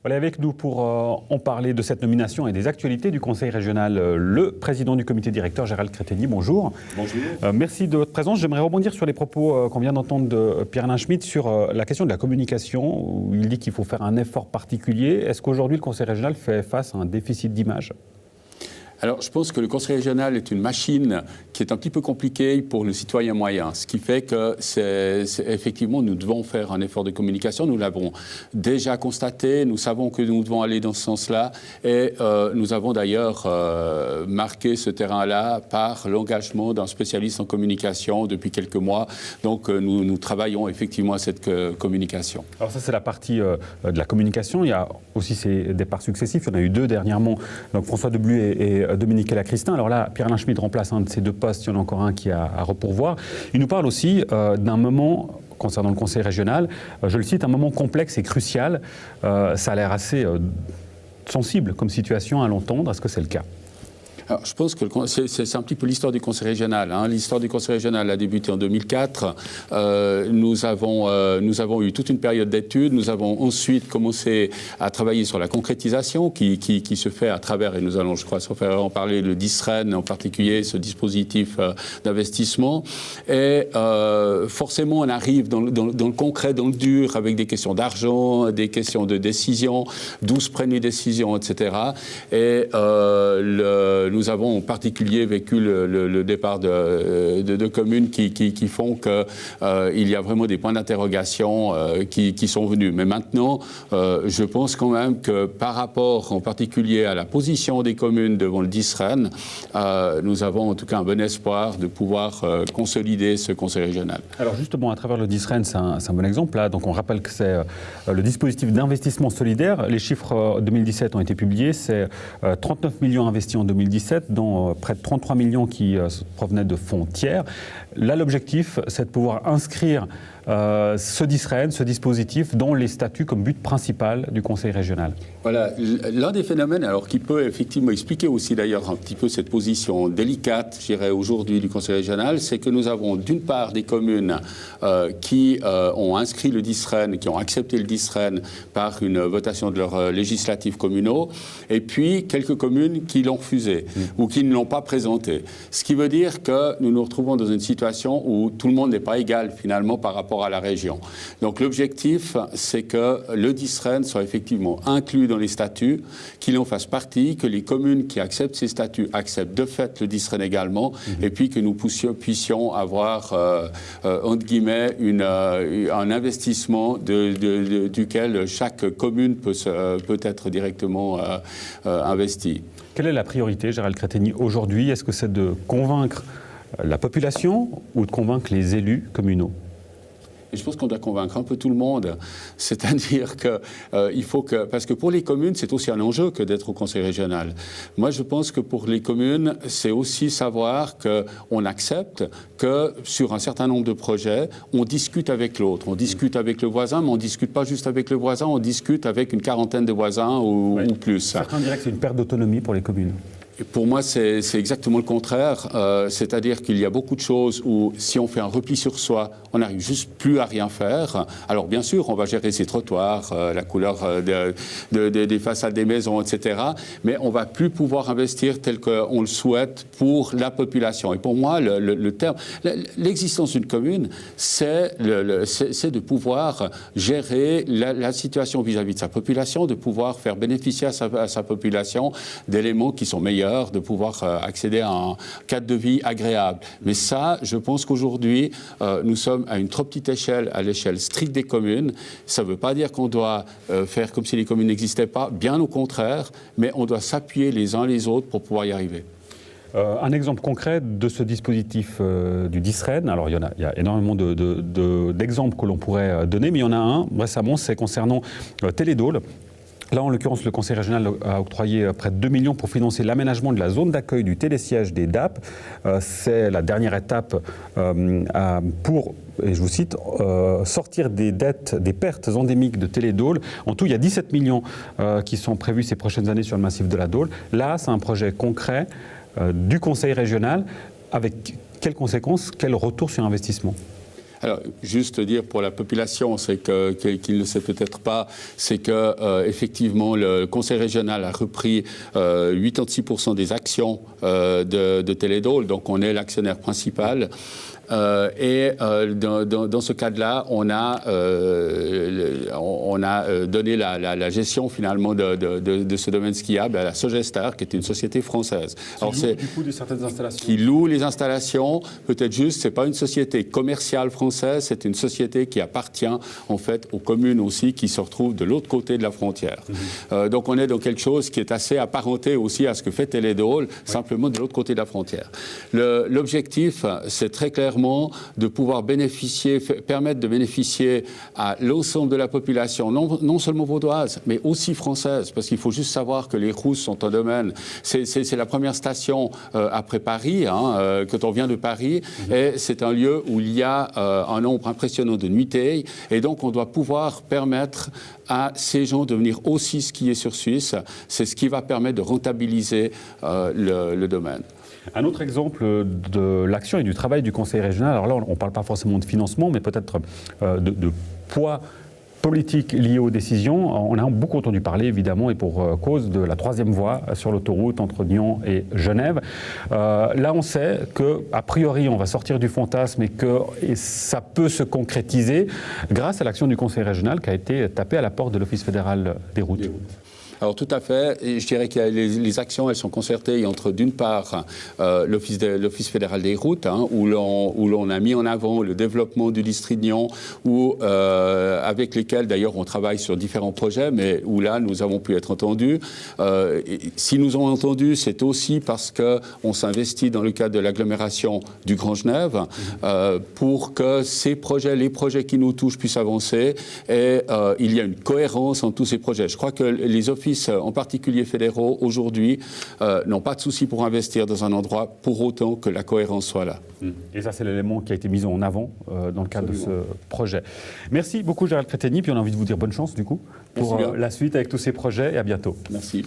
Voilà, avec nous pour en parler de cette nomination et des actualités du Conseil régional, le président du comité directeur, Gérald Cretegny. Bonjour. Bonjour. Merci de votre présence. J'aimerais rebondir sur les propos qu'on vient d'entendre de Pierre-Alain Schmitt sur la question de la communication, où il dit qu'il faut faire un effort particulier. Est-ce qu'aujourd'hui, le Conseil régional fait face à un déficit d'image ? Alors, je pense que le Conseil régional est une machine qui est un petit peu compliquée pour le citoyen moyen, ce qui fait que effectivement, nous devons faire un effort de communication. Nous l'avons déjà constaté, nous savons que nous devons aller dans ce sens-là et nous avons d'ailleurs marqué ce terrain-là par l'engagement d'un spécialiste en communication depuis quelques mois. Donc, nous travaillons effectivement à cette communication. Alors ça, c'est la partie de la communication. Il y a aussi ces départs successifs. Il y en a eu deux dernièrement, donc François Debluy et Dominique Lacristin. Alors là, Pierre-Alain Schmitt remplace un de ces deux postes, il y en a encore un qui est à repourvoir. Il nous parle aussi d'un moment, concernant le Conseil régional, je le cite, un moment complexe et crucial. Ça a l'air assez sensible comme situation à l'entendre. Est-ce que c'est le cas ? Alors, je pense que c'est un petit peu l'histoire du Conseil régional. L'histoire du Conseil régional a débuté en 2004. Nous avons eu toute une période d'études. Nous avons ensuite commencé à travailler sur la concrétisation qui se fait à travers, et nous allons, je crois, en parler, le DISREN en particulier, ce dispositif d'investissement. Et forcément, on arrive dans le concret, dans le dur, avec des questions d'argent, des questions de décision, d'où se prennent les décisions, etc. Et nous avons en particulier vécu le départ de communes qui font qu'il y a vraiment des points d'interrogation qui sont venus. Mais maintenant, je pense quand même que par rapport en particulier à la position des communes devant le DISREN, nous avons en tout cas un bon espoir de pouvoir consolider ce conseil régional. Alors justement, à travers le DISREN, c'est un bon exemple. Là. Donc on rappelle que c'est le dispositif d'investissement solidaire. Les chiffres 2017 ont été publiés. C'est 39 millions investis en 2017. Dont près de 33 millions qui provenaient de fonds tiers. Là, l'objectif, c'est de pouvoir inscrire ce DISREN, ce dispositif, dans les statuts comme but principal du Conseil régional. Voilà, l'un des phénomènes, alors qui peut effectivement expliquer aussi d'ailleurs un petit peu cette position délicate, je dirais, aujourd'hui du Conseil régional, c'est que nous avons d'une part des communes qui ont inscrit le DISREN, qui ont accepté le DISREN par une votation de leurs législatifs communaux, et puis quelques communes qui l'ont refusé ou qui ne l'ont pas présenté. Ce qui veut dire que nous nous retrouvons dans une situation où tout le monde n'est pas égal finalement par rapport à la région. Donc l'objectif, c'est que le DISREN soit effectivement inclus dans les statuts, qu'il en fasse partie, que les communes qui acceptent ces statuts acceptent de fait le DISREN également, et puis que nous puissions avoir, entre guillemets, un investissement duquel chaque commune peut être directement investie. Quelle est la priorité, Gérald Cretegny, aujourd'hui ? Est-ce que c'est de convaincre la population ou de convaincre les élus communaux ? Et je pense qu'on doit convaincre un peu tout le monde. C'est-à-dire qu'il faut que... Parce que pour les communes, c'est aussi un enjeu que d'être au Conseil régional. Moi, je pense que pour les communes, c'est aussi savoir qu'on accepte que sur un certain nombre de projets, on discute avec l'autre. On discute avec le voisin, mais on ne discute pas juste avec le voisin, on discute avec une quarantaine de voisins ou plus. Certains diraient que c'est une perte d'autonomie pour les communes. Et pour moi, c'est exactement le contraire. C'est-à-dire qu'il y a beaucoup de choses où, si on fait un repli sur soi, on n'arrive juste plus à rien faire. Alors, bien sûr, on va gérer ses trottoirs, la couleur des façades des maisons, etc. Mais on ne va plus pouvoir investir tel qu'on le souhaite pour la population. Et pour moi, le terme, l'existence d'une commune, c'est de pouvoir gérer la situation vis-à-vis de sa population, de pouvoir faire bénéficier à sa population d'éléments qui sont meilleurs, de pouvoir accéder à un cadre de vie agréable. Mais ça, je pense qu'aujourd'hui, nous sommes à une trop petite échelle, à l'échelle stricte des communes. Ça ne veut pas dire qu'on doit faire comme si les communes n'existaient pas, bien au contraire, mais on doit s'appuyer les uns les autres pour pouvoir y arriver. Un exemple concret de ce dispositif du DISREN, alors il y a énormément d'exemples que l'on pourrait donner, mais il y en a un récemment, c'est concernant Télédôle. Là, en l'occurrence, le Conseil régional a octroyé près de 2 millions pour financer l'aménagement de la zone d'accueil du télésiège des DAP. C'est la dernière étape pour, et je vous cite, sortir des dettes, des pertes endémiques de Télédôle. En tout, il y a 17 millions qui sont prévus ces prochaines années sur le massif de la Dôle. Là, c'est un projet concret du Conseil régional avec quelles conséquences, quel retour sur investissement ? Alors, juste dire pour la population, c'est qu'il ne le sait peut-être pas, c'est que effectivement le Conseil régional a repris 86% des actions de Teledol, donc on est l'actionnaire principal. Dans ce cadre-là, on a donné la gestion finalement de ce domaine skiable à la Sogestar, qui est une société française. Alors, loue du coup certaines installations. Qui loue les installations. Peut-être juste, c'est pas une société commerciale française, c'est une société qui appartient en fait aux communes aussi qui se retrouvent de l'autre côté de la frontière. Donc on est dans quelque chose qui est assez apparenté aussi à ce que fait Teledol, simplement de l'autre côté de la frontière. L'objectif, c'est très clairement de pouvoir permettre de bénéficier à l'ensemble de la population, non seulement vaudoise, mais aussi française, parce qu'il faut juste savoir que les Rousses sont un domaine, c'est la première station après Paris, quand on vient de Paris, et c'est un lieu où il y a un nombre impressionnant de nuitées, et donc on doit pouvoir permettre à ces gens de venir aussi skier sur Suisse. C'est ce qui va permettre de rentabiliser le domaine. Un autre exemple de l'action et du travail du Conseil régional, alors là on ne parle pas forcément de financement, mais peut-être de poids politique lié aux décisions. On a beaucoup entendu parler évidemment et pour cause de la troisième voie sur l'autoroute entre Nyon et Genève. Là on sait qu'a priori on va sortir du fantasme et ça peut se concrétiser grâce à l'action du Conseil régional qui a été tapé à la porte de l'Office fédéral des routes. Alors tout à fait, et je dirais que les actions, elles sont concertées entre d'une part l'Office fédéral des routes, où l'on a mis en avant le développement du district de Nyon, avec lesquels d'ailleurs on travaille sur différents projets, mais où là nous avons pu être entendus. Si nous avons entendu, c'est aussi parce qu'on s'investit dans le cadre de l'agglomération du Grand Genève pour que les projets qui nous touchent puissent avancer, et il y a une cohérence en tous ces projets. Je crois que les offices, en particulier fédéraux, aujourd'hui, n'ont pas de souci pour investir dans un endroit pour autant que la cohérence soit là. Et ça, c'est l'élément qui a été mis en avant dans le cadre de ce projet. Merci beaucoup, Gérald Crétegny. Puis on a envie de vous dire bonne chance, du coup, pour la suite avec tous ces projets, et à bientôt. Merci.